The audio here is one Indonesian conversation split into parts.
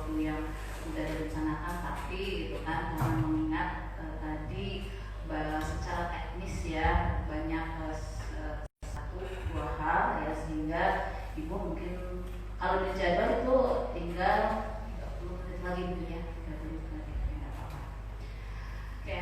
sesuatu yang sudah direncanakan, tapi gitu kan karena mengingat tadi secara teknis ya banyak satu dua hal ya, sehingga ibu mungkin kalau di jadwal itu tinggal 30 menit lagi gitu ya, 30 menit lagi nggak apa-apa. Oke,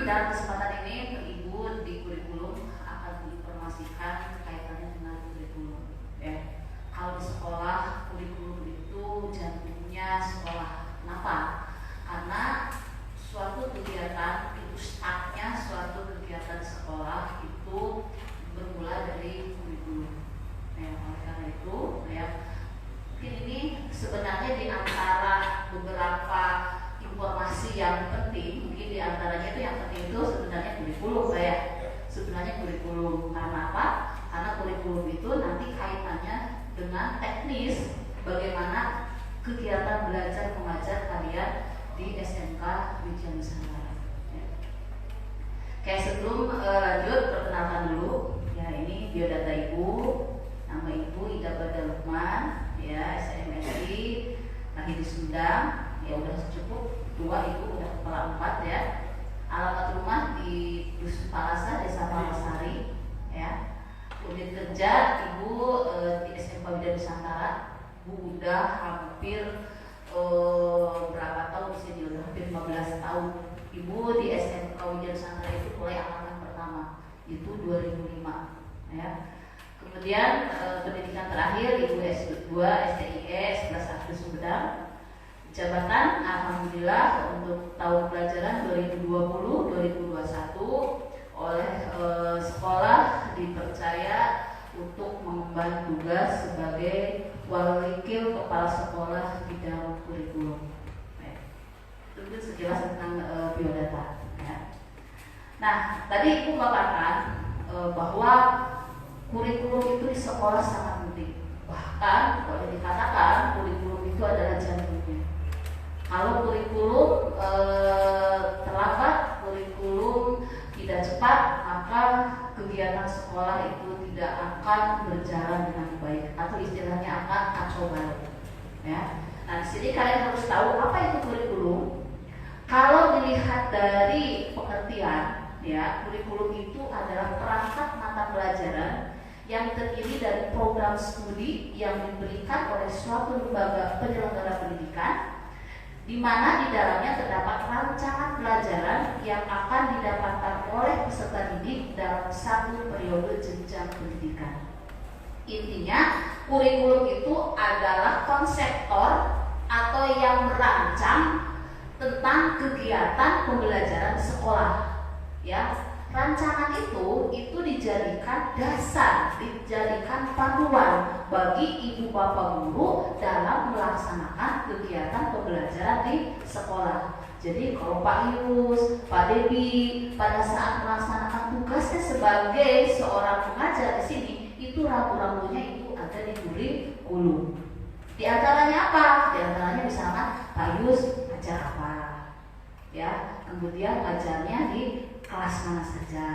dalam kesempatan ini ibu di kurikulum akan diinformasikan kaitannya dengan kurikulum ya. Kalau di sekolah kurikulum itu jantungnya sekolah. Kenapa? Karena suatu kegiatan itu startnya suatu kegiatan sekolah itu bermula dari kurikulum. Oleh karena itu, ya, mungkin ini sebenarnya di antara beberapa informasi yang penting, mungkin di antaranya itu yang penting itu sebenarnya kurikulum, ya. Sebenarnya kurikulum. Karena apa? Karena kurikulum itu nanti kaitannya dengan teknis bagaimana kegiatan belajar mengajar kalian di SMK Widya Nusantara. Ya. Oke, sebelum lanjut perkenalkan dulu. Ya, ini biodata ibu. Nama ibu Ida Bada Lukman, ya, SMSI, lahir di Sumedang, ya udah cukup, dua ibu udah kepala 4 ya. Alamat rumah di Dusun Palasa, Desa Palasari, ya. Unit kerja ibu di SMK Widya Nusantara, bu udah hampir berapa tahun di sini, udah hampir 15 tahun. Ibu di SMK Widya Nusantara itu mulai angkatan pertama, itu 2005, ya. Kemudian pendidikan terakhir ibu S2 STIE 11 Agustus Sumedang. Jabatan alhamdulillah untuk tahun pelajaran 2020-2021 oleh sekolah dipercaya untuk mengemban tugas sebagai wakil kepala sekolah bidang kurikulum. Itu sekilas tentang biodata. Ya. Nah, tadi ibu mengatakan bahwa kurikulum itu di sekolah sangat penting. Bahkan boleh dikatakan kurikulum itu adalah jantungnya. Kalau kurikulum terlambat, kurikulum tidak cepat, maka kegiatan sekolah itu tidak akan berjalan dengan baik, atau istilahnya akan kacau balau. Ya. Nah, di sini kalian harus tahu apa itu kurikulum. Kalau dilihat dari pengertian, ya, kurikulum itu adalah perangkat mata pelajaran yang terdiri dari program studi yang diberikan oleh suatu lembaga penyelenggara pendidikan, di mana di dalamnya terdapat rancangan pelajaran yang akan didapatkan oleh peserta didik dalam satu periode jenjang pendidikan. Intinya, kurikulum itu adalah konseptor atau yang merancang tentang kegiatan pembelajaran sekolah. Ya. Rancangan itu dijadikan dasar, dijadikan panduan bagi ibu bapak guru dalam melaksanakan kegiatan pembelajaran di sekolah. Jadi kalau Pak Yus, Pak Debi pada saat melaksanakan tugasnya sebagai seorang pengajar di sini, itu rambu-rambunya itu ada di kurikulum. Di antaranya apa? Di antaranya misalkan Pak Yus ajar apa, ya, kemudian ajarnya di kelas mana saja,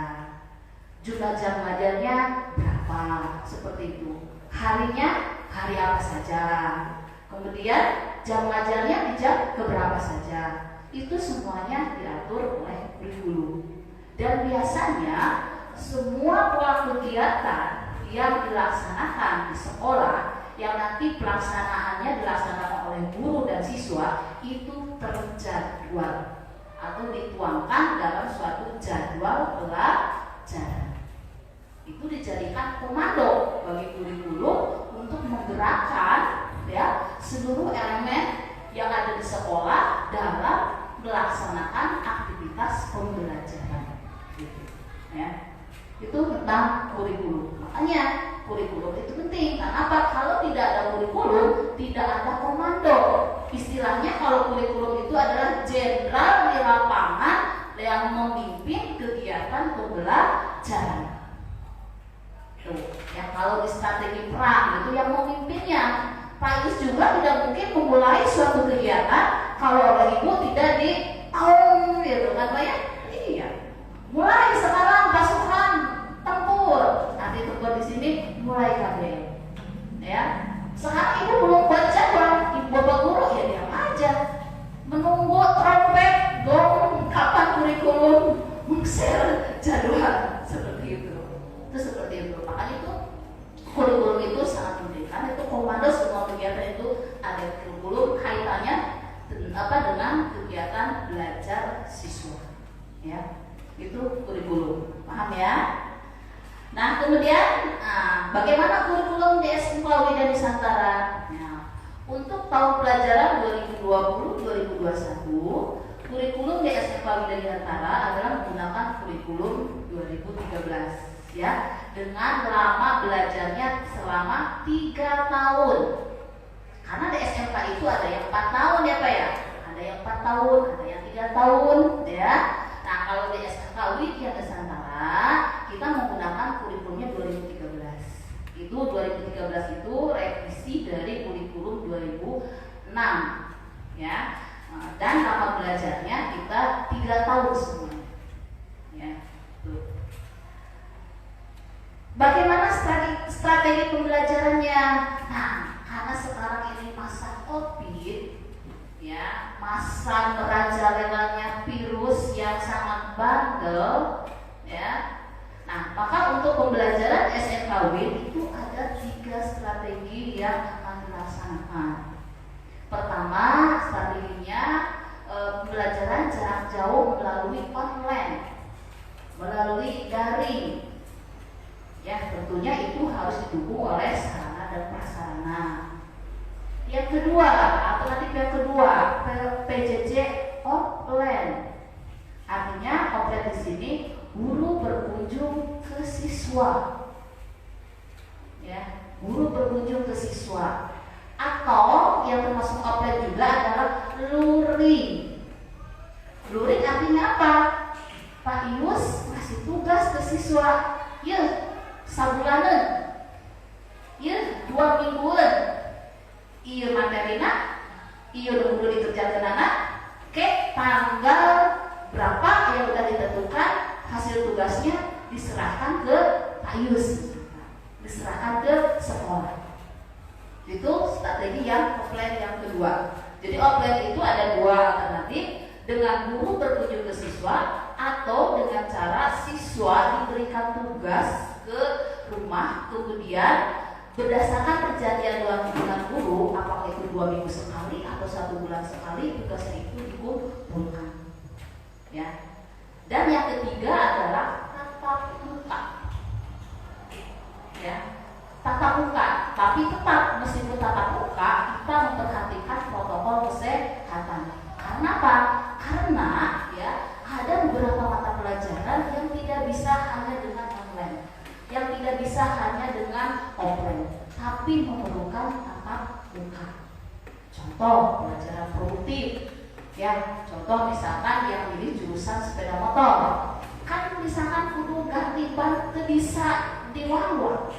jumlah jam ngajarnya berapa, seperti itu. Harinya hari apa saja, kemudian jam ngajarnya di jam keberapa saja. Itu semuanya diatur oleh kurikulum. Dan biasanya semua pola kegiatan yang dilaksanakan di sekolah, yang nanti pelaksanaannya dilaksanakan oleh guru dan siswa, itu terjadwal atau dituangkan dalam suatu jadwal pelajaran. Itu dijadikan komando bagi kurikulum untuk menggerakkan, ya, seluruh elemen yang ada di sekolah dalam melaksanakan aktivitas pembelajaran. Gitu, ya. Itu tentang kurikulum. Makanya kurikulum itu penting. Kenapa? Kalau tidak ada kurikulum, tidak ada komando. Istilahnya kalau kurikulum itu adalah jenderal di lapangan yang memimpin kegiatan pembelajaran. Tuh, ya, kalau di strategi perang itu yang memimpinnya. Pak Yus juga tidak mungkin memulai suatu kegiatan kalau oleh ibu tidak di gitu kan Pak ya? Iya. Mulai sekarang pasukan tempur. Nanti tempur di sini mulai KBM. Ya. Sekarang ibu belum buat jadwal, ibu bapak siswa. Ya, itu kurikulum, paham ya? Nah, kemudian bagaimana kurikulum di SMK Wida Nusantara? Nah, untuk tahun pelajaran 2020-2021, kurikulum di SMK Wida Nusantara adalah menggunakan kurikulum 2013, ya, dengan lama belajarnya selama 3 tahun. Karena di SMK itu ada yang 4 tahun ya Pak ya, ada yang 4 tahun, ada yang 3 tahun, ya. Nah, kalau di SMK Widya Nusantara kita menggunakan kurikulumnya 2013. Itu 2013 itu revisi dari kurikulum 2006, ya. Dan lama belajarnya kita 3 tahun semuanya, ya. Tuh. Bagaimana strategi pembelajarannya? Nah, karena sekarang ini masa COVID, ya, masa merajalelanya virus yang sangat bandel, ya. Nah, maka untuk pembelajaran SMKW itu ada 3 strategi yang akan dilaksanakan. Pertama, strateginya pembelajaran jarak jauh melalui online, melalui daring. Ya, tentunya itu harus didukung oleh sarana dan prasarana. Yang kedua, alternatif yang kedua, PJJ offline. Artinya offline di sini guru berkunjung ke siswa. Ya, guru berkunjung ke siswa. Atau yang termasuk offline juga adalah luring. Luring artinya apa? Pak Ius ngasih tugas ke siswa. Ya, sabulanan, iya 2 mingguan, iya materina, iya udah dikerjakan anak, ke tanggal berapa yang udah ditentukan, hasil tugasnya diserahkan ke Ayus, diserahkan ke sekolah. Itu strategi yang offline yang kedua. Jadi offline itu ada 2 alternatif, dengan guru berkunjung ke siswa atau dengan cara siswa diberikan tugas ke rumah, kemudian berdasarkan perjanjian dengan guru, apakah itu 2 minggu sekali atau 1 bulan sekali, tugasnya itu dikumpulkan, ya. Dan yang ketiga adalah tatap muka, ya, tatap muka. Tapi tetap meskipun tatap muka kita memperhatikan protokol kesehatan. Karena apa? Karena ya ada beberapa mata pelajaran yang tidak bisa hanya dengan online, yang tidak bisa hanya dengan offline, tapi memerlukan tatap muka. Contoh pelajaran produktif, ya. Contoh misalkan yang ini jurusan sepeda motor, kan misalkan kudu ganti ban teu bisa diwawa,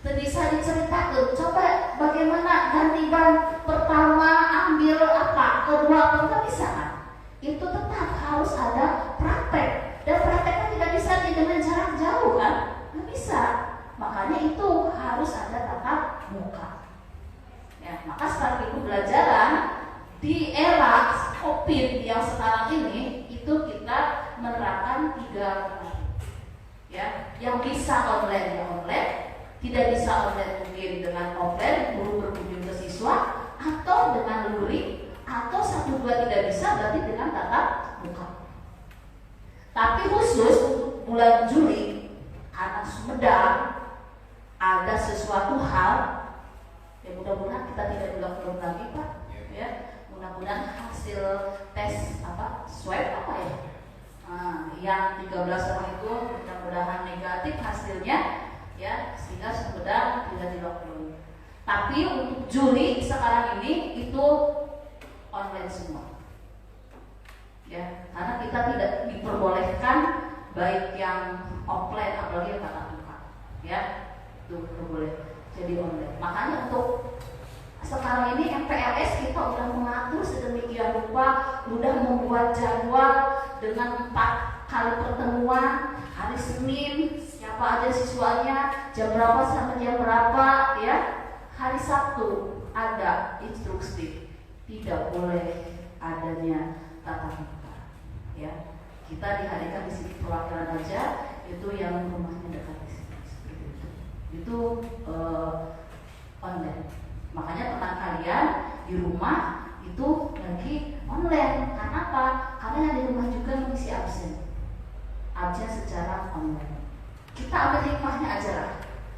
teu bisa diceritakan. Coba bagaimana ganti ban pertama ambil apa, kedua apa, nggak bisa kan? Itu tetap harus ada praktek, dan prakteknya tidak bisa dengan jarak jauh kan? Nggak bisa. Makanya itu harus ada tatap muka. Ya, maka strategi pembelajaran di era COVID yang sekarang ini itu kita menerapkan 3 alternatif. Ya, yang bisa online ya online, tidak bisa online mungkin dengan offline, guru berkunjung ke siswa, atau dengan luring, atau 1, 2 tidak bisa berarti dengan tatap muka. Tapi khusus untuk bulan Juli karena Sumedang ada sesuatu hal yang mudah-mudahan kita tidak dilakukan lagi Pak, ya. Mudah-mudahan hasil tes swab ya, yang 13 orang itu mudah-mudahan negatif hasilnya, ya, sehingga Sumedang tidak di-lockdown. Tapi untuk Juli sekarang ini itu online semua, ya, karena kita tidak diperbolehkan baik yang offline apalagi yang tatap muka, ya, itu boleh jadi online. Makanya untuk sekarang ini MPLS kita udah mengatur sedemikian rupa, udah membuat jadwal dengan 4 kali pertemuan, hari Senin siapa aja siswanya, jam berapa sampai jam berapa, ya. Hari Sabtu ada instruksi tidak boleh adanya tatap muka, ya. Kita dihadirkan di sini perwakilan aja, itu yang rumahnya dekat di sini, seperti itu online. Makanya teman kalian di rumah itu lagi online. Karena apa? Karena yang di rumah juga mengisi absen secara online. Kita ambil hikmahnya aja lah.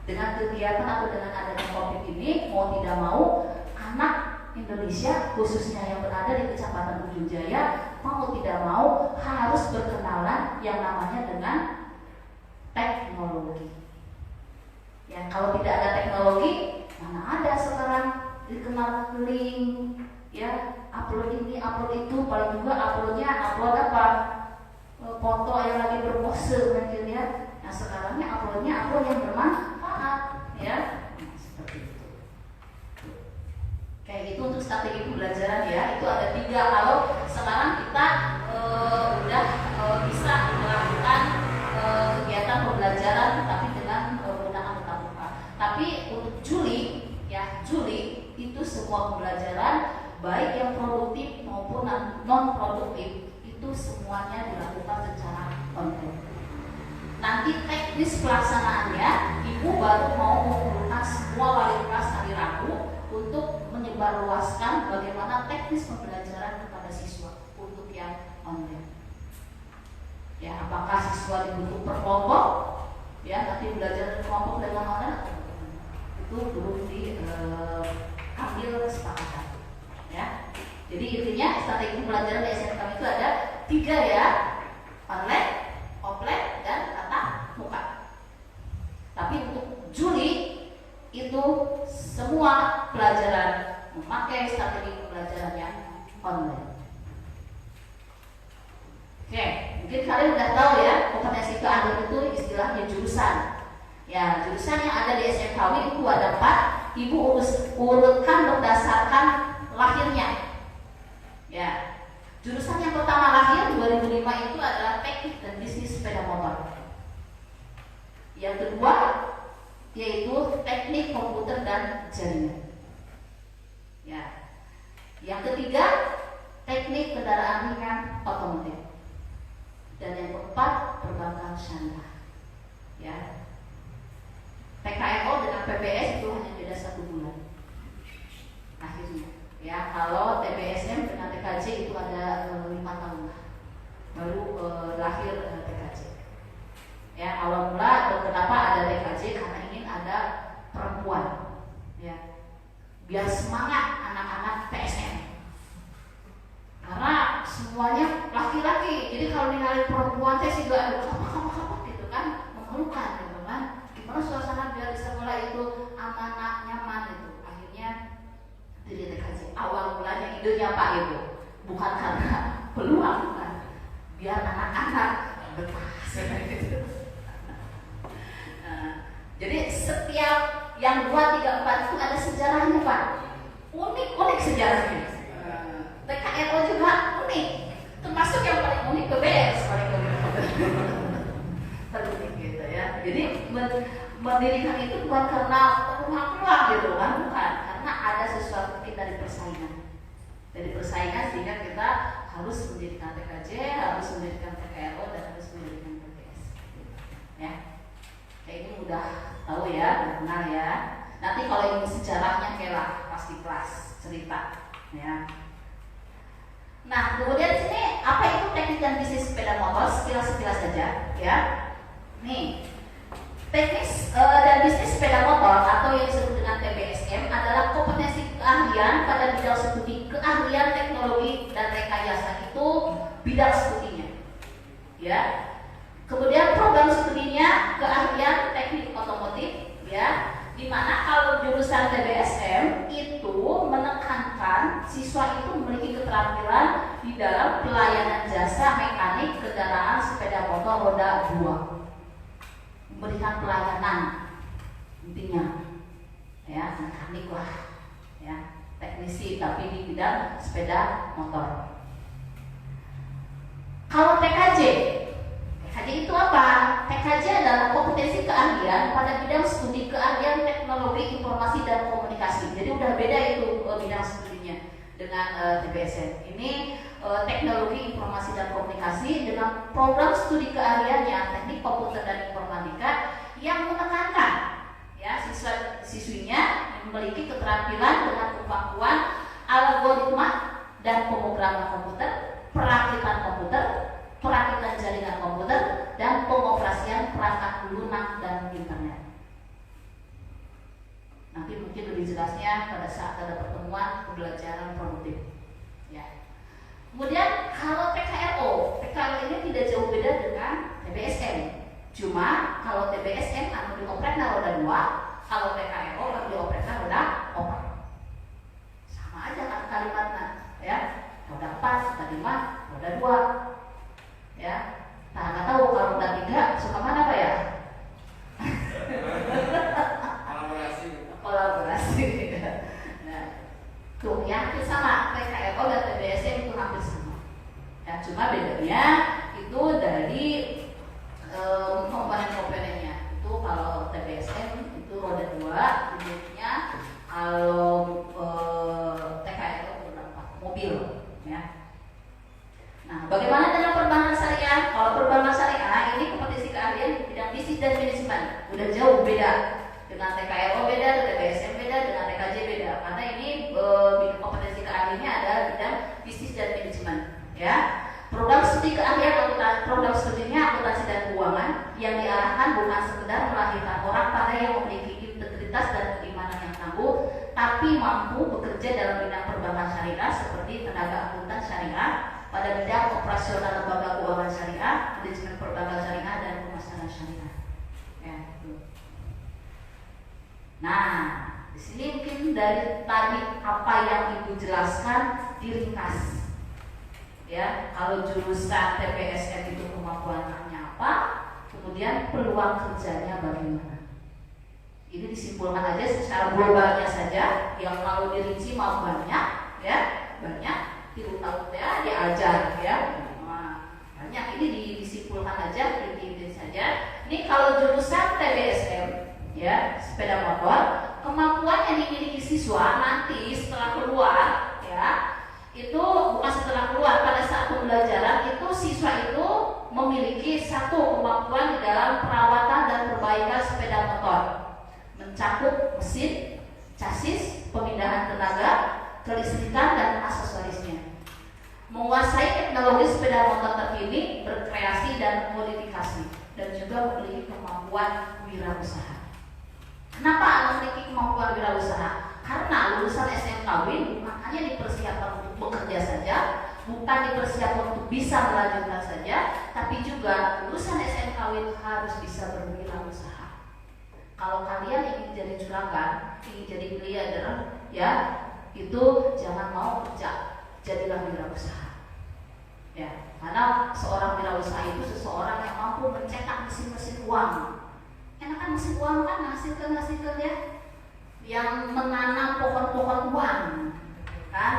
Dengan kegiatan atau dengan adanya COVID ini, mau tidak mau, anak Indonesia khususnya yang berada di Kecamatan Ujung Jaya mau tidak mau harus berkenalan yang namanya dengan teknologi. Ya, kalau tidak ada teknologi, mana ada sekarang dikenal link, ya, upload ini, upload itu, paling juga upload apa? Foto yang lagi berpose mungkin ya. Nah sekarangnya upload yang bermanfaat, ya. Nah, seperti itu. Kayak gitu untuk strategi pembelajaran ya. Itu ada 3. Kalau sekarang kita udah bisa melakukan kegiatan pembelajaran tapi dengan menggunakan tatap muka. Tapi untuk Juli itu semua pembelajaran baik yang produktif maupun non produktif itu semuanya dilakukan secara online. Nanti teknis pelaksanaannya Ibu baru mau mengumpulkan semua wali kelas hari Rabu untuk menyebarluaskan bagaimana teknis pembelajaran kepada siswa untuk yang online. Ya, apakah siswa dibentuk per kelompok? Ya, nanti belajar kelompok dengan online itu belum diambil kesepakatan. Ya, jadi intinya strategi pembelajaran di SMK itu ada 3 ya, online, offline, dan tatap muka. Tapi untuk Juli itu semua pelajaran memakai strategi pembelajaran yang online. Oke, mungkin kalian udah tahu ya kompetensi keahlian itu istilahnya jurusan. Ya, jurusan yang ada di SMKW itu ada 4. Ibu urutkan berdasarkan lahirnya. Ya, jurusan yang pertama lahir 2005 itu adalah teknik dan bisnis sepeda motor. Yang kedua yaitu teknik komputer dan jaringan. Ya, yang ketiga teknik kendaraan ringan otomotif. Dan yang keempat perbankan syariah. Ya, PKNO dengan PPS itu hanya beda 1 bulan akhirnya. Ya, kalau TBSM dengan TKJ itu ada 5 tahun lah baru lahir TKJ. Ya, awal mula kenapa ada TKJ karena ingin ada perempuan. Ya, biar semangat anak-anak PSM. Karena semuanya laki-laki, jadi kalau ninggalin perempuan saya juga ada apa gitu kan, memalukan gitu kan. Gimana suasana biar di sekolah itu aman, nyaman gitu. Akhirnya dari TKJ awal mulanya idenya Pak Ibu, bukan karena peluang, bukan, biar anak-anak betah gitu. Jadi setiap yang 2, 3, 4 itu ada sejarahnya Pak, unik sejarahnya. PKNO juga unik, termasuk yang paling unik PBS paling unik gitu ya. Jadi mendirikan itu bukan karena peluang gitu kan, bukan, karena ada sesuatu kita di persaingan sehingga kita harus mendirikan TKJ, harus mendirikan PKNO, dan harus mendirikan PBS. Ya, kayak ini udah tahu ya, benar ya. Nanti kalau ini sejarahnya kayak pasti kelas cerita ya. Nah, kemudian sini apa itu teknik dan bisnis sepeda motor, sekilas saja ya. Nih, teknis dan bisnis sepeda motor atau yang disebut dengan TBSM adalah kompetensi keahlian pada bidang studi keahlian teknologi dan rekayasa, itu bidang studinya ya. Kemudian program studinya keahlian teknik otomotif ya, dimana kalau jurusan TBSM itu menekankan siswa itu memiliki keterampilan di dalam pelayanan jasa mekanik kendaraan sepeda motor roda 2, memberikan pelayanan intinya ya, mekanik lah ya, teknisi tapi di bidang sepeda motor. Kalau TKJ itu apa? TKJ adalah kompetensi keahlian pada bidang studi keahlian teknologi informasi dan komunikasi. Jadi udah beda itu bidang studinya dengan TBSM. Ini teknologi informasi dan komunikasi dengan program studi keahliannya teknik komputer dan informatika yang menekankan ya siswinya yang memiliki keterampilan dengan kemampuan algoritma dan pemrograman komputer, perakitan komputer, perakitan jaringan komputer, dan pengoperasian perangkat lunak dan internet. Nanti mungkin lebih jelasnya pada saat ada pertemuan pembelajaran produktif. Ya. Kemudian kalau PKRO ini tidak jauh beda dengan TBSM. Cuma kalau TBSM anu dioprekna roda 2, kalau PKRO anu dioprekna roda 4. Sama aja kan kalimatnya, ya. Roda 4, roda 5, roda 2. Ya. Nah, nggak tahu kalau roda 3 suka mana Pak ya? Kolaborasi. Nah, tuh ya hampir sama, PKRO dan TBSM itu hampir sama. Ya, cuma bedanya itu dari komponen-komponennya. Itu kalau TBSM itu roda 2 unitnya, kalau TKRO roda 4 mobil, ya. Nah, bagaimana dengan perbankan syariah? Kalau perbankan syariah ini kompetisi keahlian di bidang bisnis dan manajemen udah jauh beda. Dengan TKRO beda, dengan TBSM beda, dengan TKJ beda. Karena ini kompetensi keahliannya ada bidang bisnis dan manajemen, ya. Program studi keahlian program studinya akuntansi dan keuangan yang diarahkan bukan sekedar melahirkan orang pada yang memiliki integritas dan keimanan yang tangguh, tapi mampu bekerja dalam bidang perbankan syariah seperti tenaga akuntan syariah, pada bidang operasional lembaga keuangan syariah, manajemen perbankan syariah, dan pemasaran syariah. Ya, nah, di sini mungkin dari tadi apa yang Ibu jelaskan diringkas. Ya, kalau jurusan TPSN itu kemampuannya apa, kemudian peluang kerjanya bagaimana. Ini disimpulkan aja secara globalnya saja, yang kalau dirinci mau banyak, ya, banyak. Tiru tahun ya diajar, ya. Nah, banyak ini disimpulkan aja, inti-inti saja. Ini kalau jurusan TBSM, ya, sepeda motor, kemampuan yang dimiliki siswa nanti setelah keluar, ya, itu bukan setelah keluar, pada saat pembelajaran itu siswa itu memiliki satu kemampuan di dalam perawatan dan perbaikan sepeda motor, mencakup mesin, chassis, pemindahan tenaga, kelistrikan, dan aksesorisnya. Menguasai teknologi sepeda motor terkini, berkreasi dan modifikasi, dan juga memiliki kemampuan wirausaha. Kenapa memiliki kemampuan wirausaha? Karena lulusan SMKW bukan hanya dipersiapkan untuk bekerja saja, bukan dipersiapkan untuk bisa melanjutkan saja, tapi juga lulusan SMKW harus bisa berwirausaha. Kalau kalian ingin jadi juragan, ingin jadi miliarder, ya, itu jangan mau kerja, jadilah wirausaha. Ya, karena seorang wirausaha itu seseorang yang mampu mencetak mesin-mesin uang. Enak kan mesin uang kan menghasilkan ya, yang menanam pohon-pohon uang, kan?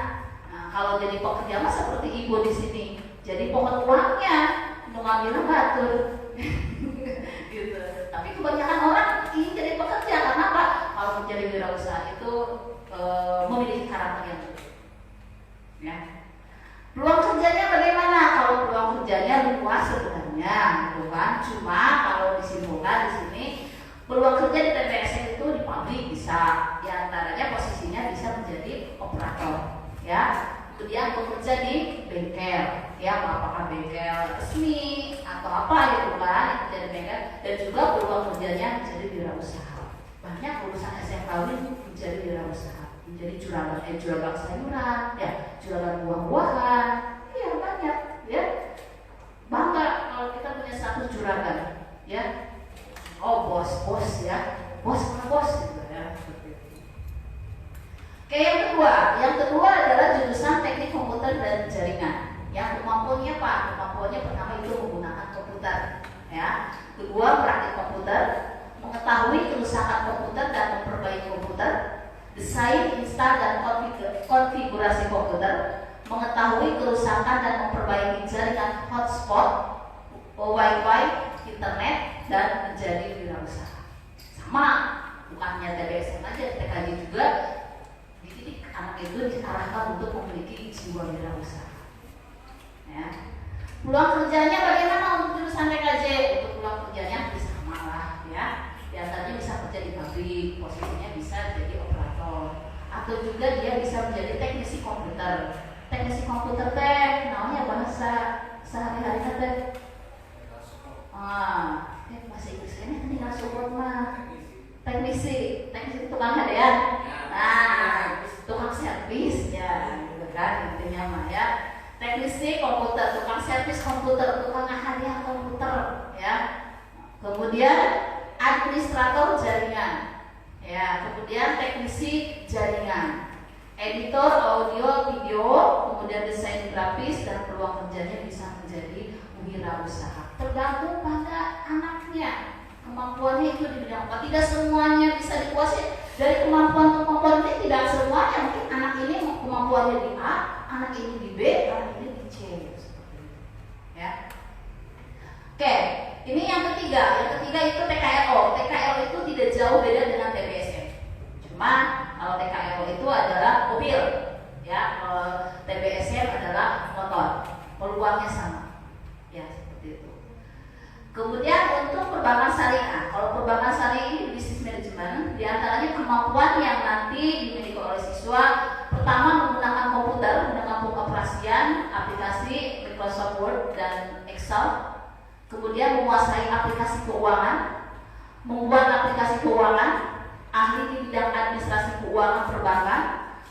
Nah, kalau jadi pekerja mah seperti Ibu di sini, jadi pohon uangnya, mau ngambil batur, gitu. Tapi kebanyakan orang ingin jadi pekerja karena apa? Kalau menjadi wirausaha itu memiliki karakter yang baik. Ya. Peluang kerjanya bagaimana? Kalau peluang kerjanya luas sebenarnya, gitu kan? Cuma kalau disimpulkan di sini, peluang kerja di TPSN itu di pabrik bisa, di antaranya posisinya bisa menjadi operator, ya. Kemudian bekerja di bengkel, ya, apakah bengkel resmi atau apa gitu kan, itu jadi bengkel, dan juga peluang kerjanya menjadi wirausaha. Banyak lulusan SMKW menjadi wirausaha, menjadi juragan sayuran, ya, juragan buah-buahan, iya banyak, ya. Bangga kalau kita punya status juragan, ya. Oh bos ya, bos mana bos gitu ya. Oke, yang kedua adalah jurusan teknik komputer dan jaringan. Yang kemampuannya apa? Kemampuannya pertama itu menggunakan komputer, ya. Kedua praktik komputer, mengetahui kerusakan komputer dan memperbaiki komputer, desain, install dan konfigurasi komputer, mengetahui kerusakan dan memperbaiki jaringan hotspot, wifi, internet, dan menjadi wirausaha. Sama, bukan hanya TBSM aja, TKJ juga dididik anak itu diarahkan untuk memiliki jiwa wirausaha. Ya. Peluang kerjanya bagaimana untuk jurusan TKJ? Untuk peluang kerjanya bisa sama lah, ya. Biasanya bisa kerja di pabrik, posisinya bisa jadi operator, atau juga dia bisa menjadi teknisi komputer. Teknisi komputer teh namanya bahasa tukang hadiah. Nah, tukang servis ya, gitu kan intinya mah ya. Teknisi komputer, tukang servis komputer, tukang hadiah komputer ya. Kemudian administrator jaringan ya, kemudian teknisi jaringan, editor audio video, kemudian desain grafis, dan peluang kerjanya bisa menjadi wirausaha. Tergantung pada anaknya, kemampuannya itu di bidang apa. Tidak semuanya bisa dikuasai. Dari kemampuan ini tidak semuanya, mungkin anak ini kemampuannya di A, anak ini di B, anak ini di C, seperti itu ya. Oke, ini yang ketiga. Yang ketiga itu TKLO. TKLO itu tidak jauh beda dengan TBSM. Cuma kalau TKLO itu adalah mobil, ya. Kalau TBSM adalah motor. Peluangnya sama, ya seperti itu. Kemudian untuk perbankan syariah. Kalau perbankan syariah ini bisnis manajemen, diantaranya kemampuan yang nanti dimiliki oleh siswa. Pertama, menggunakan komputer dengan pengoperasian aplikasi Microsoft Word dan Excel. Kemudian menguasai aplikasi keuangan, membuat aplikasi keuangan, ahli di bidang administrasi keuangan perbankan,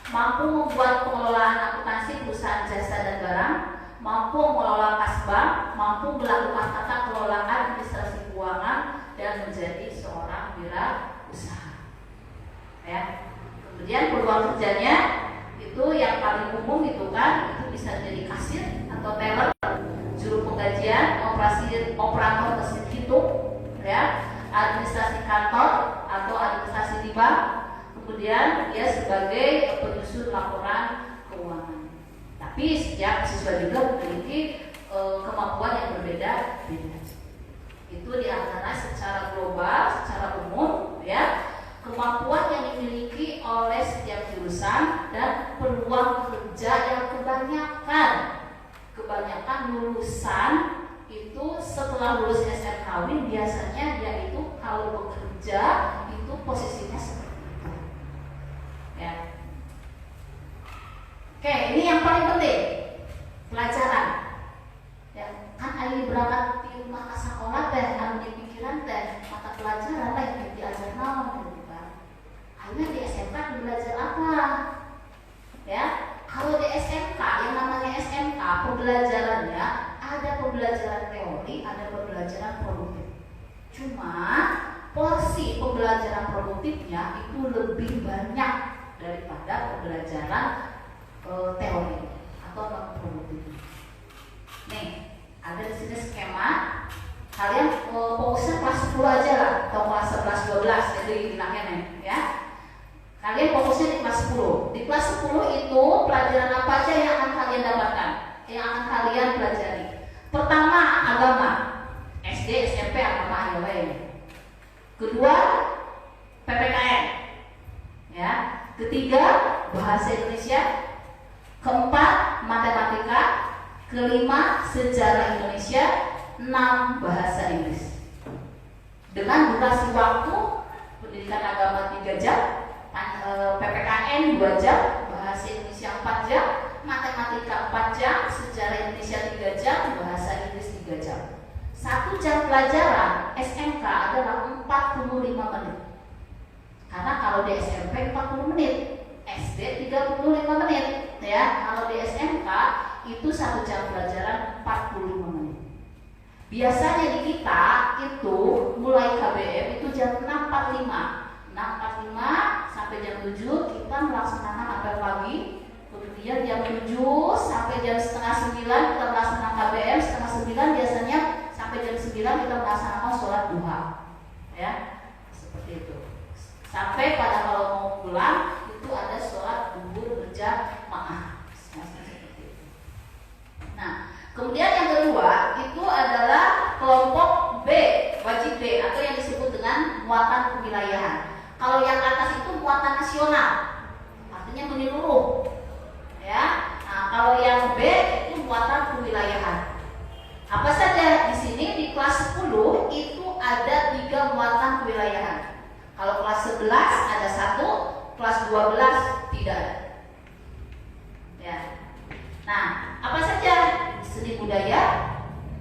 mampu membuat pengelolaan akuntansi perusahaan jasa dan barang, mampu mengelola kas bank, mampu melakukan tata kelola administrasi keuangan, dan menjadi seorang wirausaha. Ya. Kemudian peluang kerjanya itu yang paling umum itu kan, itu bisa jadi kasir atau teller, juru penggajian, operator mesin hitung, ya, administrasi kantor atau administrasi di bank, kemudian dia sebagai penyusun laporan keuangan. Tapi setiap siswa juga memiliki kemampuan yang berbeda-beda. Itu diantara secara global, secara umum, ya, kemampuan yang dimiliki oleh setiap jurusan dan peluang kerja yang kebanyakan lulusan itu setelah lulus SMKW biasanya dia itu kalau bekerja itu posisinya seperti itu. Ya. Oke, ini yang paling penting, pelajaran. Ya, kan Ali berangkat di rumah ke sekolah teh, anu di pikiran teh mata pelajaran teh diajar naon gitu kan. Akhirnya di SMK belajar apa? Ya, kalau di SMK yang namanya SMK pembelajarannya ada pembelajaran teori, ada pembelajaran produktif. Cuma porsi pembelajaran produktifnya itu lebih banyak daripada pembelajaran teori atau non produktif. Nih, ada di sini skema. Kalian fokusnya kelas 10 aja lah, atau kelas 11, 12, jadi bilangnya nih, ya. Kalian fokusnya di kelas 10. Di kelas 10 itu pelajaran apa aja yang akan kalian dapatkan, yang akan kalian pelajari? Pertama, agama, SD, SMP, agama ya. Kedua, PPKN, ya. Ketiga, bahasa Indonesia. Keempat, matematika. Kelima, sejarah Indonesia. 6, bahasa Inggris. Dengan durasi waktu pendidikan agama 3 jam, PPKN 2 jam, bahasa Indonesia 4 jam, matematika 4 jam, sejarah Indonesia 3 jam, bahasa Inggris 3 jam. 1 jam pelajaran SMK adalah 45 menit. Karena kalau di SMP 40 menit, SD 35 menit, ya. Kalau di SMK itu 1 jam pelajaran 45 menit. Biasanya di kita itu mulai KBM itu jam 6.45 sampai jam 7 kita melaksanakan apel pagi. Kemudian jam 7 sampai jam setengah 9 kita melaksanakan KBM, setengah 9 biasanya sampai jam 9 kita melaksanakan sholat duha, ya, seperti itu. Sampai pada kalau mau pulang itu ada sholat zuhur berjamaah, seperti itu. Nah, kemudian yang kedua itu adalah kelompok B, wajib B, atau yang disebut dengan muatan kewilayahan. Kalau yang atas itu muatan nasional, artinya menyeluruh, ya. Nah, kalau yang B itu muatan kewilayahan. Apa saja di sini di kelas 10 itu ada 3 muatan kewilayahan. Kalau kelas 11 ada 1, kelas 12 tidak ada. Ya. Nah, apa saja? Seni budaya,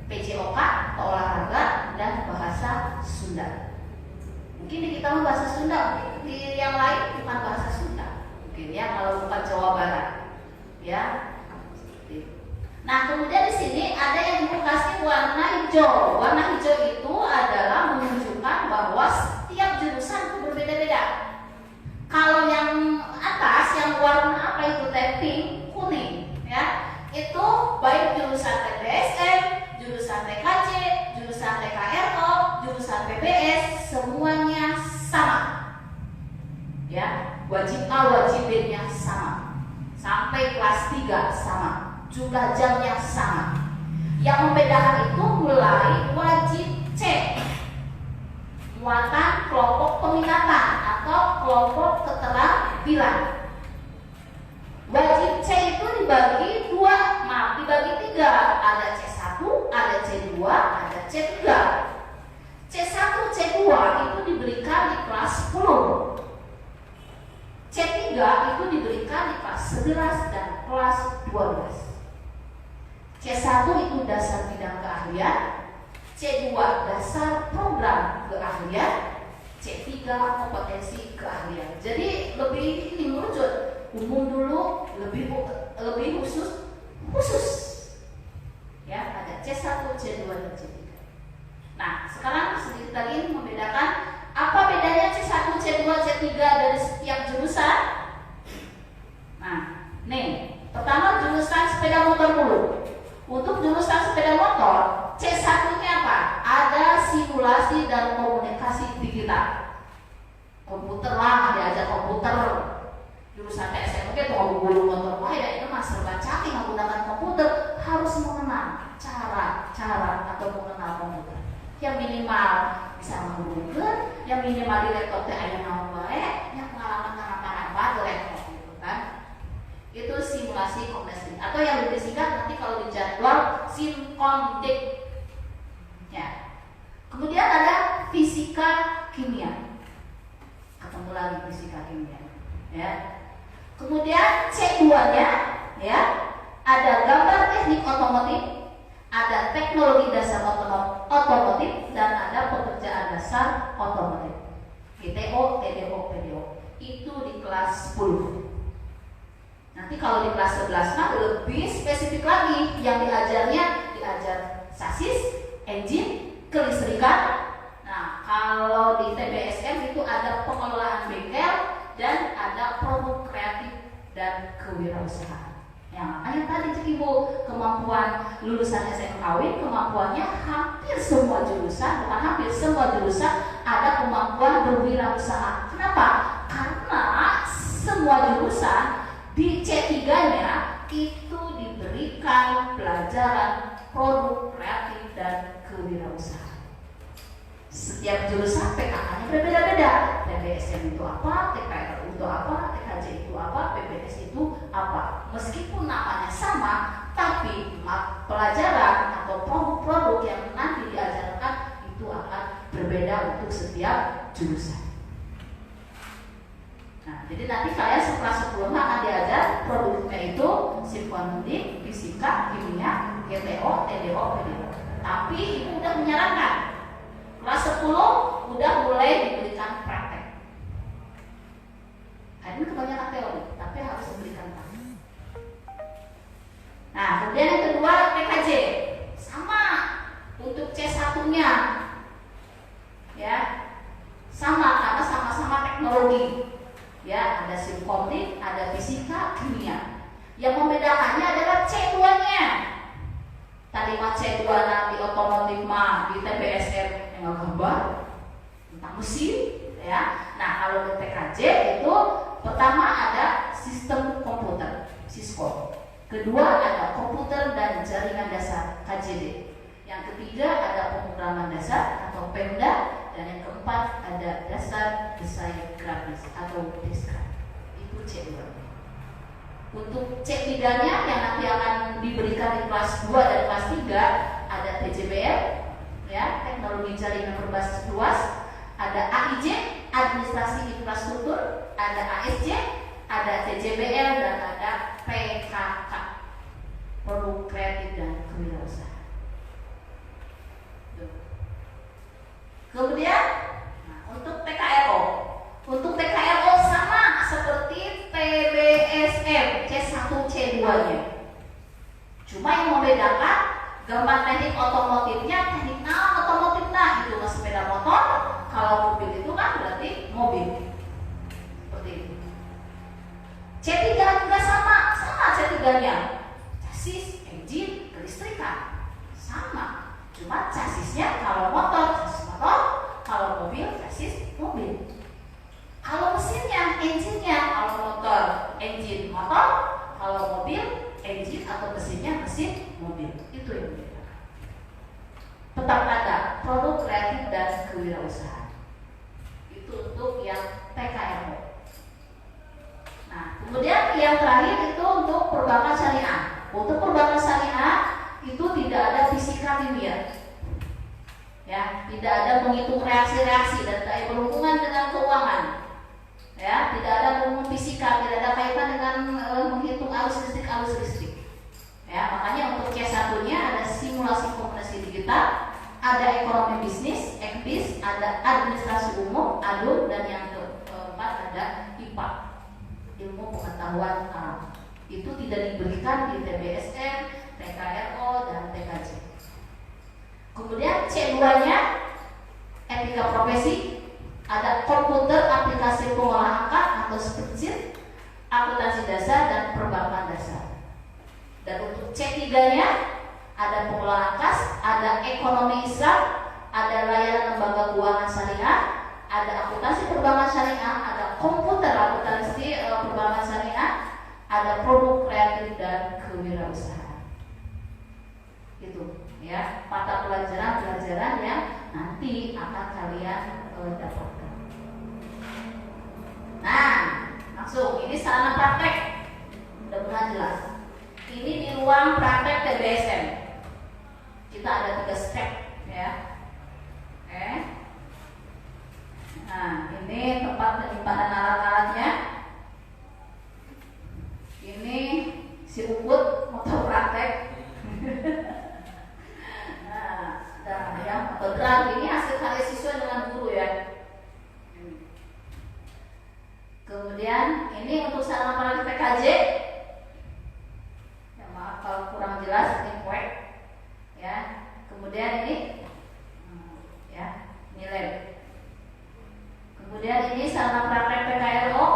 PJOK atau olahraga, dan bahasa Sunda. Mungkin di kita bahasa Sunda, di yang lain bukan bahasa Sunda, mungkin ya kalau bukan Jawa Barat, ya. Nah, kemudian di sini ada yang ibu kasih warna hijau. Warna hijau itu adalah menunjukkan bahwa setiap jurusan itu berbeda-beda. Kalau yang atas, yang warna apa itu pink, kuning, ya, itu baik jurusan TBSM, jurusan TKJ, jurusan TKRO, jurusan PBS, semuanya sama. Ya, wajib A, wajib B-nya sama. Sampai kelas 3 sama. Jumlah jamnya sama. Yang membedakan itu mulai wajib C, muatan kelompok peminatan atau kelompok keterampilan. Wajib C itu dibagi dibagi 3. Ada C1, ada C2, ada C3. C1, C2 itu diberikan di kelas 10. C3 itu diberikan di kelas 11 dan kelas 12. C1 itu dasar bidang keahlian, C2 dasar program keahlian, C3 kompetensi keahlian. Jadi lebih ini merujuk umum dulu, lebih khusus. Ya, ada C1, C2 dan C3. Nah, sekarang sedikit lagi membedakan apa bedanya C1, C2, C3 dari setiap jurusan. Nah, nih, pertama jurusan sepeda motor dulu. Untuk jurusan sepeda motor, C1-nya apa? Ada simulasi dan komunikasi digital. Komputer lah, diajar komputer. Jurusan TSM mungkin mau guru motor, wah ya itu mah serba canggih menggunakan komputer, harus mengenal cara atau mengenal komputer. Yang minimal bisa menghubungkan, yang minimal di laptop teh aya naon bae, yang pengalaman apa di laptop gitu kan. Itu simulasi komunikasi atau yang lebih singkat nanti kalau di jadwal simkomdik. Ya. Kemudian ada fisika kimia. Ketemu lagi fisika kimia. Ya. Kemudian C2-nya ya, ada gambar teknik otomotif, ada teknologi dasar otomotif dan ada pekerjaan dasar otomotif. GTO, TDO, PDO. Itu di kelas 10. Nanti kalau di kelas 11 mah lebih spesifik lagi, yang diajar sasis, engine, kelistrikan. Nah, kalau di TBSM itu ada pengelolaan bengkel dan ada produk kreatif dan kewirausahaan. Ya, makanya tadi cek ibu, kemampuan lulusan SMKW, kemampuannya hampir semua jurusan, bukan hampir semua jurusan ada kemampuan berwirausaha. Kenapa? Karena semua jurusan di C3-nya itu diberikan pelajaran produk kreatif dan kewirausahaan. Setiap jurusan PKK-nya berbeda-beda. TBSM itu apa, TKR itu apa, TKJ itu apa, PPS itu apa. Meskipun namanya sama, tapi pelajaran atau produk-produk yang nanti diajarkan itu akan berbeda untuk setiap jurusan. Nah, jadi nanti kalian setelah 10 akan diajar produknya itu simfonik, fisika, kimia, GTO, TDO, PDO. Tapi ibu udah menyarankan kelas 10 udah mulai diberikan praktek. Ini kebanyakan teori, tapi harus diberikan praktek. Nah, kemudian yang kedua PKJ sama untuk C1-nya, ya sama karena sama-sama teknologi. Ya, ada simfonik, ada fisika, kimia. Yang membedakannya adalah C2-nya. Tadi mah C2 di otomotif mah di TBSM yang gambar tentang mesin, ya. Nah, kalau di PKJ itu pertama ada sistem komputer, Cisco. Kedua ada komputer dan jaringan dasar, KJD. Yang ketiga ada pemrograman dasar atau Pemda. Dan yang keempat ada dasar desain grafis atau Deskrip. Itu C2. Untuk C3-nya yang nanti akan diberikan di kelas 2 dan kelas 3 ada TJBL, ya, teknologi jaringan berbasis luas, ada AIJ, administrasi infrastruktur, ada ASJ, ada TJBL dan ada PKK, produk kreatif dan kewirausahaan. Kemudian untuk TKRO C2-nya. Cuma yang membedakan gambar teknik otomotifnya, teknik otomotif itu sepeda motor, kalau mobil itu kan berarti mobil. Seperti itu. C3 juga sama C3-nya. Chassis, engine, kelistrikan. Sama. Cuma chassisnya kalau motor, chassis motor, kalau mobil, chassis mobil. Kalau mesinnya, engine-nya, kalau motor, engine motor, kalau mobil, engine atau mesinnya mesin mobil. Itu yang membedakan. Tetap ada produk kreatif dan kewirausahaan. Itu untuk yang PKRO. Nah, kemudian yang terakhir itu untuk perbankan syariah. Untuk perbankan syariah itu tidak ada fisika kimia. Ya, tidak ada menghitung reaksi-reaksi dan tidak berhubungan dengan keuangan. Ya, tidak ada menghitung fisika, tidak ada kaitan dengan menghitung arus listrik. Ya, makanya untuk C1-nya ada simulasi komunikasi digital, ada ekonomi bisnis, EKBIS, ada administrasi umum, ADUM, dan yang keempat ada IPA, ilmu pengetahuan alam. Itu tidak diberikan di TBSM, TKRO, dan TKJ. Kemudian C2-nya etika profesi, ada komputer, aplikasi pengolahan angka atau spreadsheet, akuntansi dasar, dan perbankan dasar. Dan untuk C3-nya ada pengolahan kas, ada ekonomi Islam, ada layanan lembaga keuangan syariah, ada akuntansi perbankan syariah, ada komputer akuntansi perbankan syariah, ada produk kreatif dan kewirausahaan. Itu ya mata pelajaran yang nanti akan kalian dapatkan. Nah, langsung ini sarana praktek. Mudah-mudahan jelas. Ini di ruang praktek TBSM. Kita ada 3 step ya. Oke. Nah, ini tempat penyimpanan alat-alatnya. Ini si Ukut motor praktek. Nah, ya, motor drag ini hasil karya siswa dengan guru ya. Kemudian ini untuk sarana praktek PKJ. Maaf kalau kurang jelas, ini kue ya. Kemudian ini ya nilai. Kemudian ini sarana praktek PKRO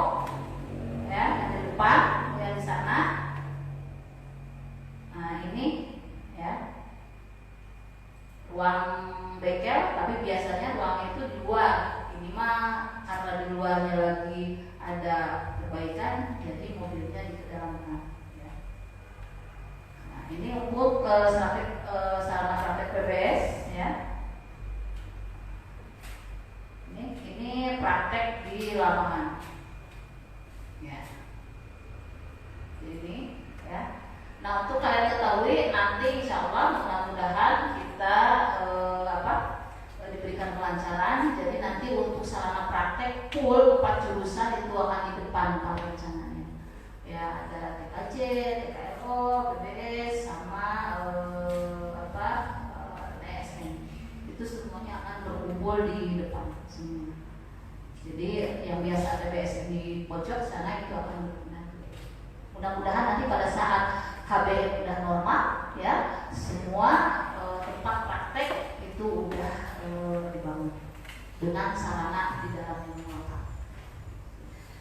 ya, yang di depan yang di sana. Nah ini ya ruang bengkel, tapi biasanya ruang itu di luar. Ini mah karena di luarnya lagi ada perbaikan, jadi mobilnya di kedalaman. Ini untuk sarana praktek PBS ya. Ini praktek di lapangan. Ya. Ini ya. Nah, untuk kalian ketahui nanti insya Allah mudah-mudahan kita diberikan kelancaran. Jadi nanti untuk sarana praktek full 4 jurusan itu akan di depan kalau rencananya. Ya, ada TKJ, TKRO, PBS, sama TSN. Itu semuanya akan berkumpul di depan semua. Jadi yang biasa TBS di pojok sana itu akan berguna. Mudah-mudahan nanti pada saat KBM udah normal, ya semua tempat praktek itu udah dibangun dengan sarana di dalamnya lengkap.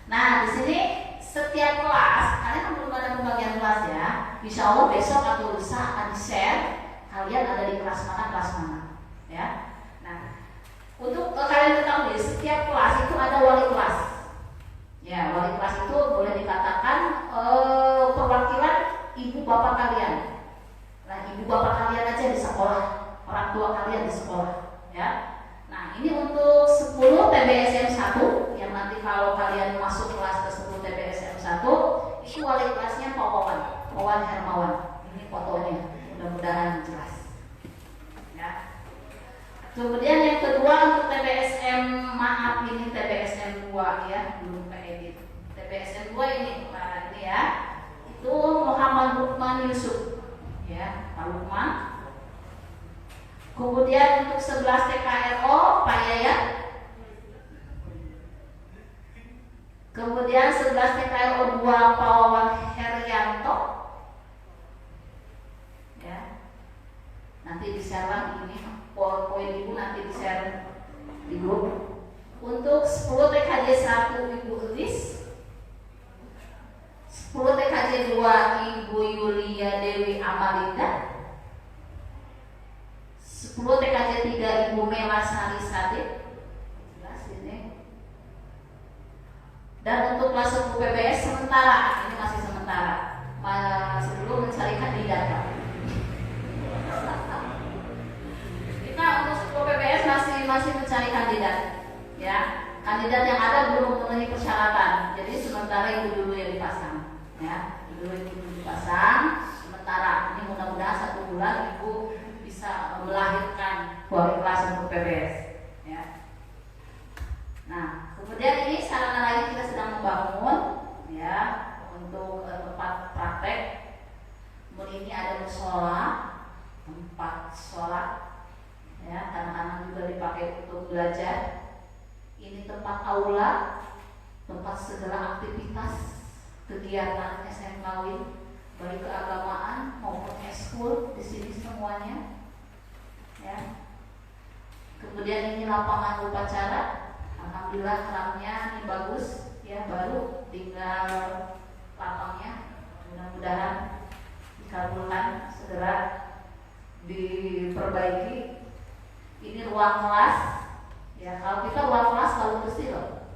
Nah, di sini setiap kelas, kalian kan belum ada pembagian kelas ya. Insya Allah besok atau lusa akan di-share kalian ada di kelas mana, ya. Nah, untuk kalian ketahui setiap kelas itu ada wali kelas. Ya, wali kelas itu boleh dikatakan perwakilan ibu bapak kalian. Nah, ibu bapak kalian aja di sekolah, orang tua kalian di sekolah, ya. Nah, ini untuk 10 TBSM 1 yang nanti kalau kalian masuk kelas ke 10 TBSM 1 itu wali kelasnya Pak Wawan Hermawan. Ini fotonya, mudah-mudahan jelas. Ya. Kemudian yang kedua untuk TBSM, maaf ini TBSM 2 ya, belum keedit. TBSM 2 ini, ini ya, itu Muhammad Lukman Yusuf, ya, Pak Lukman. Kemudian untuk 11 TKRO Pak Yayat. Kemudian 11 TKRO 2 Pak Wawan Herianto. di-share lagi ini poin Ibu nanti di-share di grup. Untuk 10 TKJ 1 Ibu Elis, 10 TKJ 2 Ibu Yulia Dewi Amalinda, 10 TKJ 3 Ibu Mela Sari Sadip. Jelas ini. Dan untuk kelas 10 PBS sementara, ini masih sementara, sebelum mencari kandidat. Kita untuk 10 PBS masih mencari kandidat, ya. Kandidat yang ada belum memenuhi persyaratan, jadi sementara itu dulu yang dipasang, ya. Dulu itu dipasang sementara. Ini mudah-mudahan 1 bulan Ibu bisa melahirkan wali kelas untuk PBS, ya. Nah, kemudian ini sarana lain kita sedang membangun, ya, untuk tempat praktek. Kemudian ini ada musola, tempat sholat, ya, anak-anak juga dipakai untuk belajar. Ini tempat aula, tempat segala aktivitas kegiatan SMKW, baik keagamaan maupun eskul di sini semuanya, ya. Kemudian ini lapangan upacara, alhamdulillah keramnya ini bagus, ya, baru tinggal lapangnya, mudah-mudahan dikabulkan segera diperbaiki. Ini ruang kelas, ya, kalau kita ruang kelas selalu bersih loh,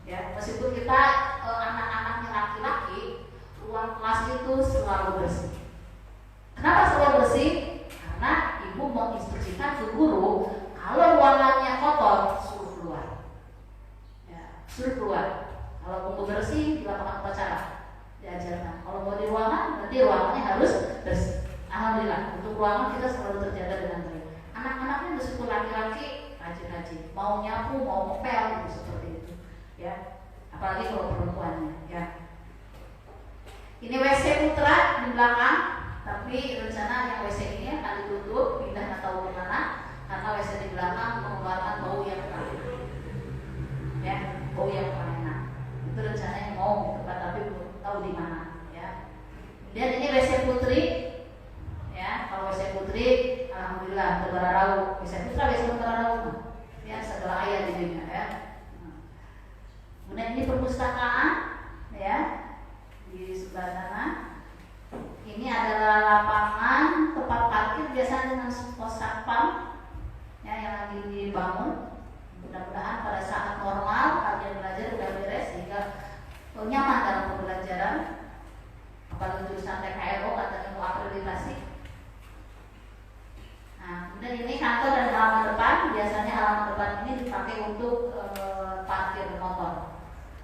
ya, meskipun kita anak-anaknya laki-laki, ruang kelas itu selalu bersih. Kenapa selalu bersih? Karena Ibu menginstruksikan ke guru, kalau ruangannya kotor suruh keluar, ya, suruh keluar. Kalau mau bersih di lapangan upacara diajarkan. Kalau mau di ruangan, berarti ruangannya harus bersih. Alhamdulillah untuk ruangan kita selalu terjaga dengan baik. Anak-anaknya meskipun laki-laki rajin-rajin, mau nyapu, mau ngepel, gitu, seperti itu, ya. Apalagi kalau perempuannya, ya. Ini WC putra di belakang, tapi rencana yang WC ini akan ditutup, pindah atau kemana, karena WC di belakang mengeluarkan bau yang kurang, ya, bau yang kurang enak. Itu rencananya mau tempat, tapi belum tahu di mana, ya. Dan ini WC putri, ya. Kalau WC putri, alhamdulillah negara rauh. WC putra, WC negara rauh, ya, segala ayat di dunia, ya. Kemudian ini perpustakaan, ya, di sebelah sana. Ini adalah lapangan tempat parkir biasa dengan pos satpam, ya, yang lagi dibangun. Mudah-mudahan pada saat normal kalian belajar sudah beres sehingga nyaman dalam pembelajaran. Apalagi jurusan TKLO katanya mau akreditasi. Nah, kemudian ini kantor dan halaman depan. Biasanya halaman depan ini dipakai untuk parkir motor.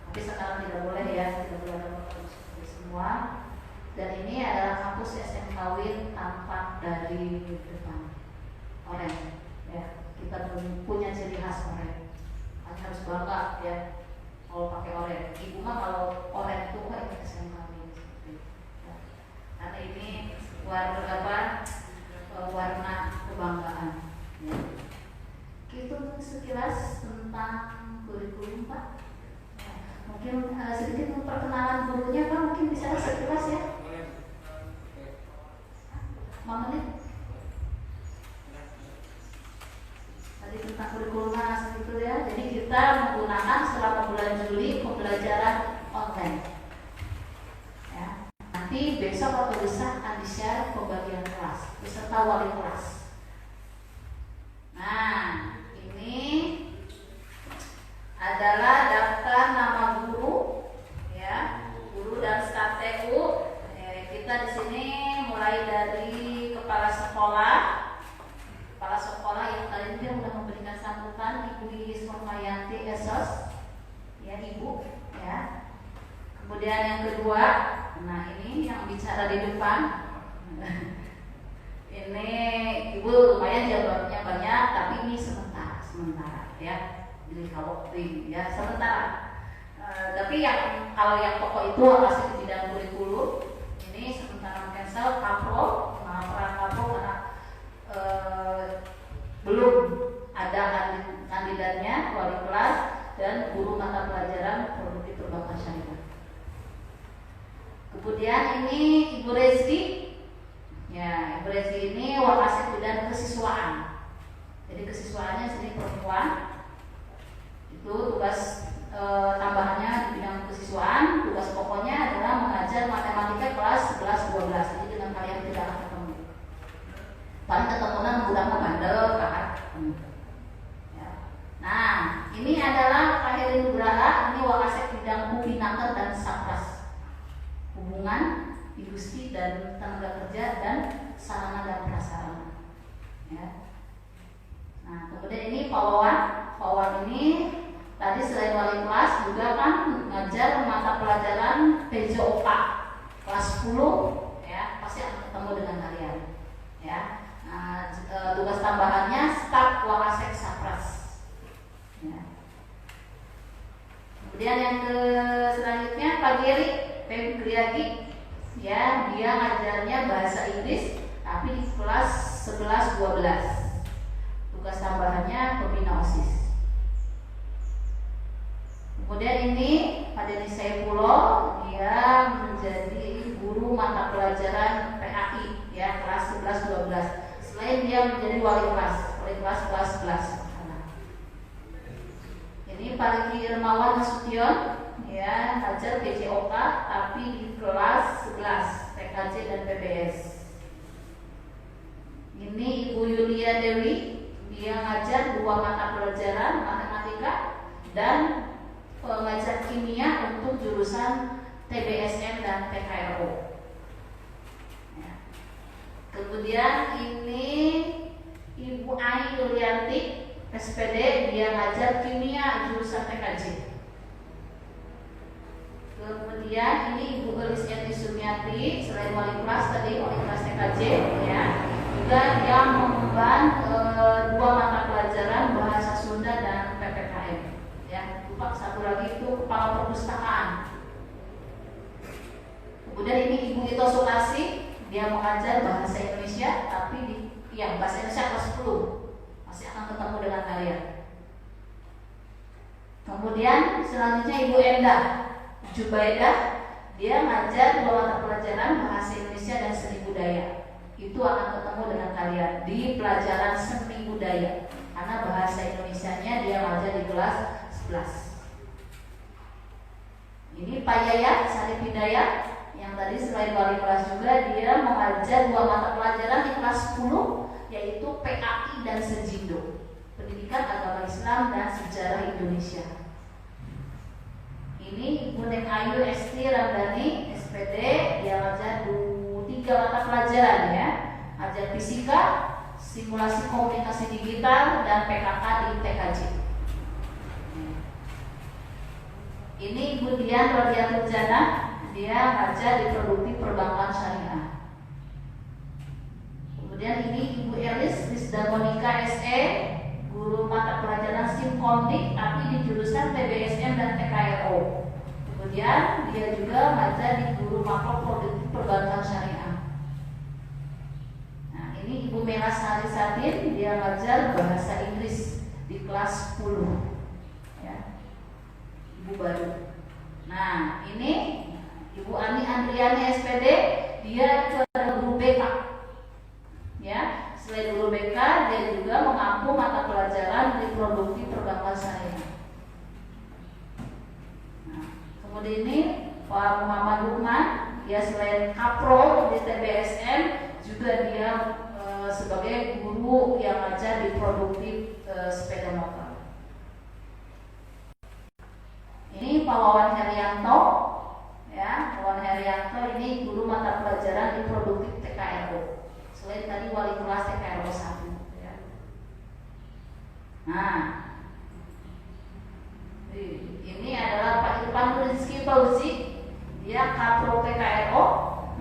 Tapi sekarang tidak boleh, ya, tidak boleh ada motor seperti semua. Dan ini adalah kampus SMK Win tampak dari depan, oranye, ya. Kita punya ciri khas oranye, harus bangga, ya, kalau pakai oranye. Ibu mah kalau oranye itu kok ini SMK Win, ya. Karena ini warna kebanggaan, ya. Itu sekilas tentang kurikulum, Pak. Mungkin sedikit perkenalan gurunya, Pak, mungkin bisa sekilas, ya. 5 menit. Tadi tentang kurikulum itu, ya. Jadi kita menggunakan selama bulan Juli pembelajaran online, ya. Nanti besok atau lusa akan di-share pembagian kelas beserta wali kelas. Nah, ini adalah daftar nama guru, ya, guru dan staf TU. Kita di sini mulai dari kepala sekolah yang tadi dia sudah memberikan sambutan, Ibu Iis Nurmayanti Esos, ya, Ibu, ya. Kemudian yang kedua, nah ini yang bicara di depan. Ini Ibu lumayan jawabnya banyak, tapi ini sementara, ya. Jadi kalau ya sementara. Tapi kalau yang pokok itu masih di bidang kurikulum. Ini sementara cancel kapro, peran kapro karena belum ada kandidatnya, wali kelas dan guru mata pelajaran produktif perbankan syariah. Kemudian ini Ibu Rezki Ya, Ibu Resi ini Wakasek bidang kesiswaan. Jadi kesiswaannya sini perempuan. Itu tugas tambahannya di bidang kesiswaan. Tugas pokoknya adalah mengajar matematika kelas 11 12. Jadi dengan kalian tidak akan ketemu. Paling ketemuan menggunakan bandel kakak. Ya. Nah, ini adalah Pak Heri Nugraha. Ini Wakasek bidang Hubinaker dan Sapras. Hubungan, industri dan tenaga kerja dan sarana dan prasarana. Ya. Nah, kemudian ini Pak Wawan. Pak Wawan ini tadi selain wali kelas juga kan ngajar mata pelajaran PJOK kelas 10, ya pasti akan ketemu dengan kalian. Ya. Nah, tugas tambahannya staf Wakasek Sapras. Ya. Kemudian yang selanjutnya Pak Geri Pegriagi. Ya, dia ngajarnya bahasa Inggris tapi di kelas 11 12. Tugas tambahannya pembina OSIS. Kemudian ini Pak Denny Saifullah, dia menjadi guru mata pelajaran PAI ya kelas 11 12. Selain dia menjadi wali kelas kelas 11. Ini Pak Riki Irmawan Nasution, ya ngajar PJOK tapi di kelas 11 TKJ dan PBS. Ini Ibu Yulia Dewi, dia ngajar 2 mata pelajaran matematika dan pengajar kimia untuk jurusan TBSM dan TKRO. Ya. Kemudian ini Ibu Ai Yulianti SPD, dia ngajar kimia jurusan TKJ. Kemudian ini Ibu Elis Eti Sumiati, selain wali kelas tadi wali kelas TKJ, ya juga dia mengemban 2 mata pelajaran bahasa Sunda dan PPKM. Ya, lupa satu lagi itu kepala perpustakaan. Kemudian ini Ibu Ito Sukasi, dia mengajar bahasa Indonesia tapi bahasa Indonesia kelas 10. Masih akan ketemu dengan kalian. Kemudian selanjutnya Ibu Endah Jubaidah, dia ngajar 2 mata pelajaran bahasa Indonesia dan seni budaya. Itu akan ketemu dengan kalian di pelajaran seni budaya karena bahasa Indonesianya dia ngajar di kelas 11. Ini Pak Yayat Sarif Hidayat yang tadi selain wali kelas juga dia mengajar 2 mata pelajaran di kelas 10 yaitu PAI dan Sejindo, Pendidikan Agama Islam dan Sejarah Indonesia. Ini Ibu Nek Ayu Esti Ramdhani SPD, dia ngajar 3 mata pelajaran ya, ngajar fisika, simulasi komunikasi digital dan PKK di TKJ. Ini Ibu Dian Rodiatul Jannah, dia ngajar di produktif perbankan syariah. Kemudian ini Ibu Elis Rizda Monika SE, guru mata pelajaran Simkomdik tapi di jurusan TBSM dan TKRO. Kemudian dia juga ngajar di guru makro produktif perbankan syariah. Nah, ini Ibu Mela Sari Satin, dia ngajar bahasa Inggris di kelas 10. Ya. Ibu baru. Nah, ini Ibu Ani Andriani SPD, dia itu adalah guru BK. Ya, selain guru BK, dia juga mengampu mata pelajaran di produktif perbankan syariah. Nah, kemudian ini Pak Muhammad Lukman, dia selain kapro di TBSM, juga dia sebagai guru yang ngajar di produktif sepeda motor. Ini Pak Wawan Herianto, ya, Wawan Herianto ini guru mata pelajaran di produktif TKRO. Selain tadi wali kelas TKRO 1 ya. Nah, ini adalah Pak Irfan Rizky Fauzi, dia kapro TKRO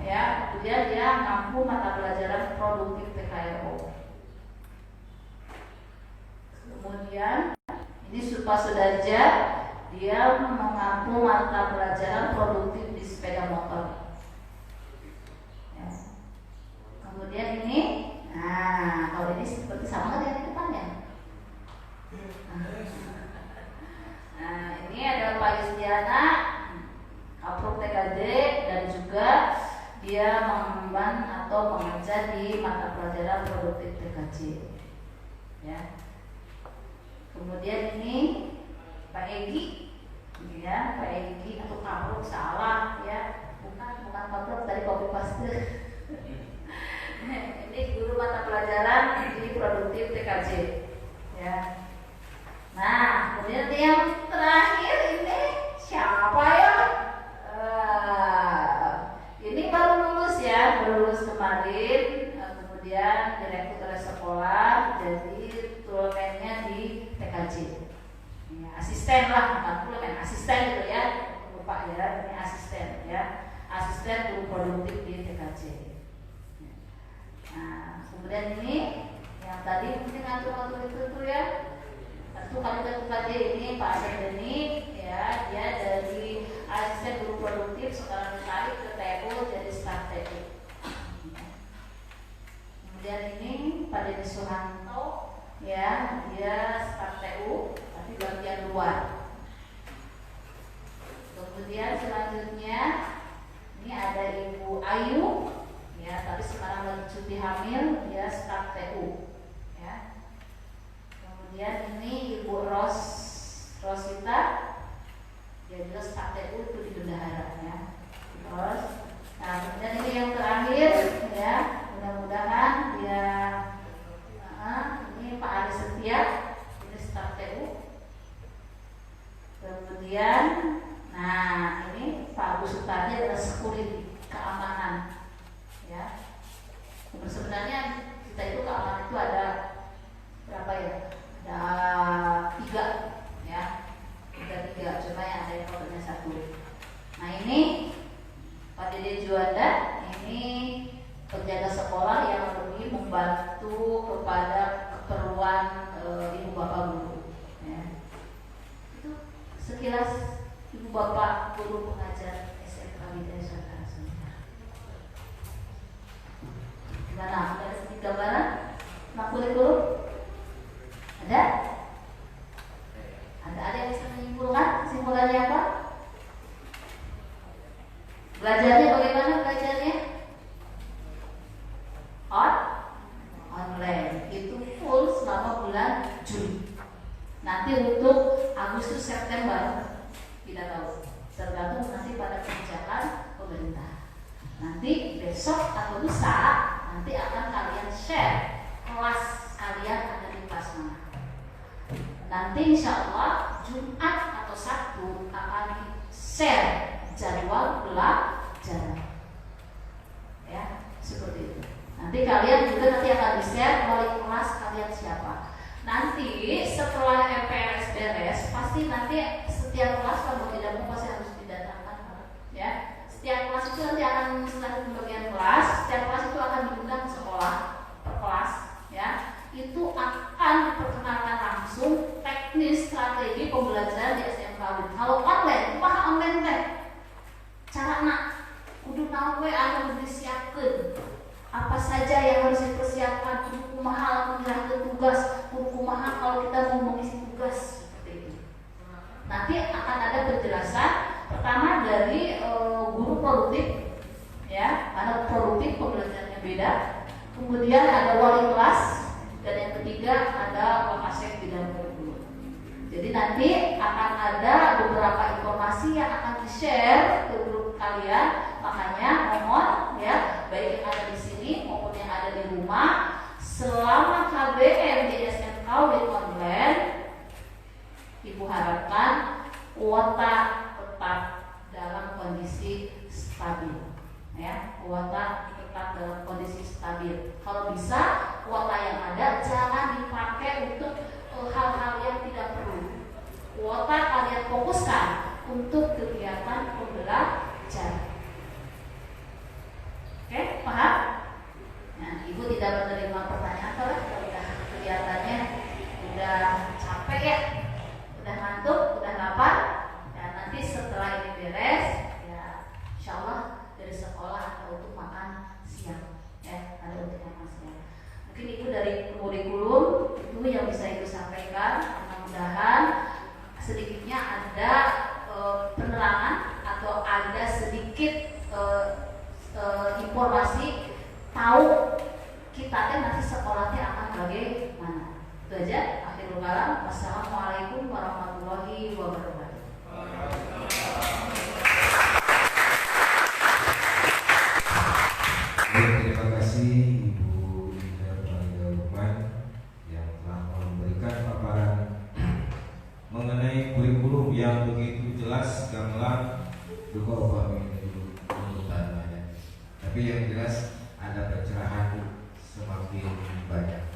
ya, kemudian dia mampu mata pelajaran produktif TKRO. Kemudian ini Supa Sudarja, dia mengampu mata pelajaran produktif di sepeda motor. Kemudian ini, nah kalau ini seperti sama dengan di depannya. Nah ini adalah Pak Yustiana, kapro TKJ dan juga dia mengemban atau mengajar TKJ ya. Kemudian ini Pak Egi ya, Pak Egi atau Kabrok salah ya, bukan Kabrok, tadi copy paste. Ini guru mata pelajaran di produktif TKJ ya. Nah, kemudian yang terakhir ini siapa ya? Ini baru lulus ya, baru lulus kemarin. Kemudian direktur sekolah, jadi tulemennya di TKJ. Ya, asisten lah, bukan tulemen, asisten gitu ya. Lupa ya, ini asisten ya. Asisten guru produktif di TKJ. Nah, kemudian ini yang tadi mungkin ngatur-ngatur itu ya. Itu kandidat ini Pak Asendeni ya, dia dari asisten guru produktif sekarang ditarik ke TU jadi staf TU. Kemudian ini Pak Deni Suhanto ya, dia staf TU tapi bagian luar. Kemudian selanjutnya ini ada Ibu Ayu ya, tapi sekarang lagi cuti hamil, dia staf TU ya. Kemudian ini Ibu Rosita, dia juga staf TU itu di bendahara ya. Terus, nah kemudian ini yang terakhir ya, mudah-mudahan dia ini Pak Ali Setia, ini staf TU. Kemudian, nah ini Pak Agus Sutardi adalah security, keamanan ya. Sebenarnya kita itu keamanan itu ada berapa ya? Ada 3 ya, tiga, cuma yang ada yang fotonya 1. Nah ini Pak Dede Juanda, ini penjaga sekolah yang lebih membantu kepada keperluan ibu bapak guru ya. Itu sekilas ibu bapak guru pengajar SMK Widya Nusantara Sementara. Gimana? Ada sedikit gambaran? Kurikulum? Ada? Ada yang bisa menyimpulkan? Kesimpulannya apa? Belajarnya bagaimana belajarnya? Online. Itu full selama bulan Juli. Nanti untuk Agustus September tidak tahu. Tergantung nanti pada kebijakan pemerintah. Nanti besok atau lusa nanti akan kalian share kelas kalian ada di kelas mana. Nanti insya Allah Jumat atau Sabtu akan share jadwal pelajaran ya, seperti itu. Nanti kalian juga nanti akan di-share wali kelas kalian siapa. Nanti setelah MPLS beres, pasti nanti setiap kelas kalau tidak mau pasti harus didatangkan ya. Setiap kelas itu nanti akan setelah pembagian kelas, setiap kelas itu akan diundang ke sekolah per kelas ya. Itu akan diperkenalkan langsung teknis strategi pembelajaran di SMK. Kalau online, kumaha online teh? Carana kudu naon we anu disiapkeun. Apa saja yang harus dipersiapkan, kudu kumaha menyerahkeun tugas, kudu kumaha kalau kita mau mengisi tugas seperti itu. Nanti akan ada penjelasan pertama dari guru produktif ya, karena produktif pembelajarannya beda. Kemudian ada wali kelas. Dan yang ketiga ada Wakasek bidang kurikulum. Jadi nanti akan ada beberapa informasi yang akan di-share ke grup kalian. Makanya mohon ya, baik yang ada di sini maupun yang ada di rumah, selama KBM di SMK Wid Online, Ibu harapkan kuota tetap dalam kondisi stabil ya, kuota tetap dalam kondisi stabil. Kalau bisa kuota yang ada jangan dipakai untuk hal-hal yang tidak perlu. Kuota kalian fokuskan untuk kegiatan pembelajaran. Oke, paham? Nah, Ibu tidak menerima pertanyaan kalau udah kegiatannya udah capek ya, udah ngantuk, udah lapar. Dan nanti setelah ini beres, ya insya Allah dari sekolah atau untuk makan siang ya, ada untuk makan siang. Mungkin Ibu dari kurikulum itu yang bisa Ibu sampaikan. Mudah-mudahan sedikitnya ada penerangan atau ada sedikit informasi tahu kita kan nanti sekolahnya akan mendalam. Wassalamualaikum warahmatullahi wabarakatuh. Terima kasih Ibu Ida Praja Lukman yang telah memberikan paparan mengenai kurikulum yang begitu jelas, gamblang, juga upami dulu urutannya. Tapi yang jelas ada pencerahan semakin banyak.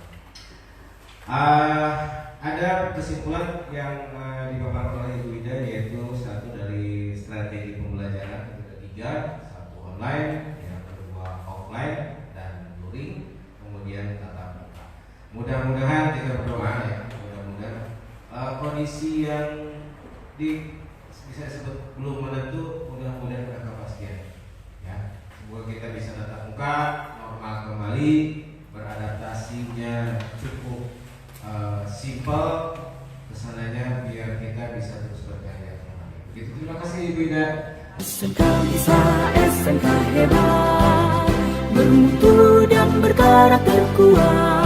Ada kesimpulan yang dipaparkan oleh Ibu Ida, yaitu satu dari strategi pembelajaran, yang ketiga satu online, yang kedua offline dan luring, kemudian tatap muka. Mudah-mudahan kita berdoa ya, mudah-mudahan kondisi yang bisa disebut belum menentu, mudah-mudahan ada kepastian ya. Semoga kita bisa tatap muka normal kembali, beradaptasinya cukup simpel, kesananya biar kita bisa terus berkarya kembali. Begitu, terima kasih Ibu Ida. SMK bisa, SMK hebat, bermutu dan berkarakter kuat.